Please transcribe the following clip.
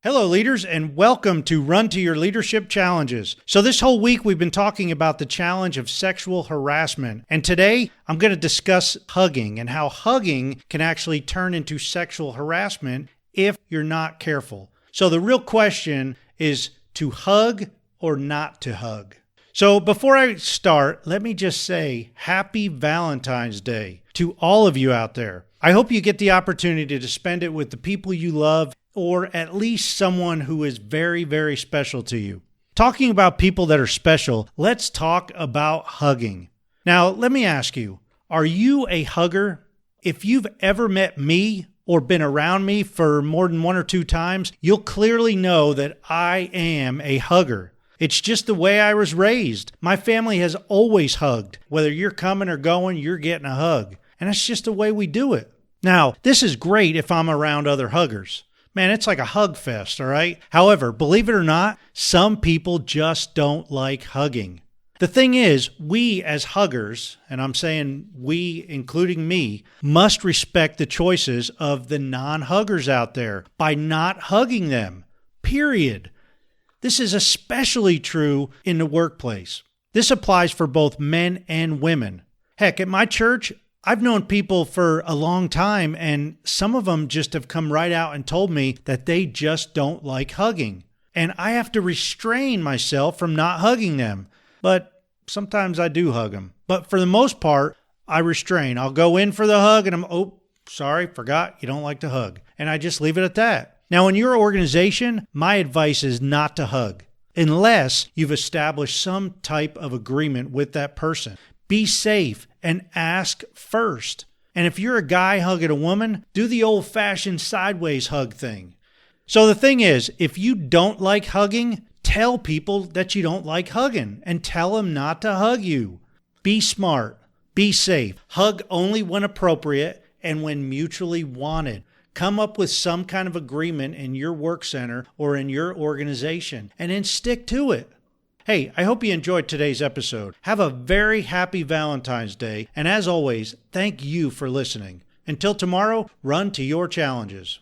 Hello, leaders, and welcome to Run to Your Leadership Challenges. So this whole week, we've been talking about the challenge of sexual harassment. And today, I'm going to discuss hugging and how hugging can actually turn into sexual harassment if you're not careful. So the real question is to hug or not to hug. So before I start, let me just say Happy Valentine's Day to all of you out there. I hope you get the opportunity to spend it with the people you love, or at least someone who is very, very special to you. Talking about people that are special, let's talk about hugging. Now, let me ask you, are you a hugger? If you've ever met me or been around me for more than one or two times, you'll clearly know that I am a hugger. It's just the way I was raised. My family has always hugged. Whether you're coming or going, you're getting a hug. And that's just the way we do it. Now, this is great if I'm around other huggers. Man, it's like a hug fest, all right? However, believe it or not, some people just don't like hugging. The thing is, we as huggers, and I'm saying we, including me, must respect the choices of the non-huggers out there by not hugging them, period. This is especially true in the workplace. This applies for both men and women. Heck, at my church, I've known people for a long time, and some of them just have come right out and told me that they just don't like hugging. And I have to restrain myself from not hugging them. But sometimes I do hug them. But for the most part, I restrain. I'll go in for the hug and sorry, forgot you don't like to hug. And I just leave it at that. Now, in your organization, my advice is not to hug unless you've established some type of agreement with that person. Be safe and ask first. And if you're a guy hugging a woman, do the old-fashioned sideways hug thing. So the thing is, if you don't like hugging, tell people that you don't like hugging and tell them not to hug you. Be smart. Be safe. Hug only when appropriate and when mutually wanted. Come up with some kind of agreement in your work center or in your organization and then stick to it. Hey, I hope you enjoyed today's episode. Have a very happy Valentine's Day, and as always, thank you for listening. Until tomorrow, run to your challenges.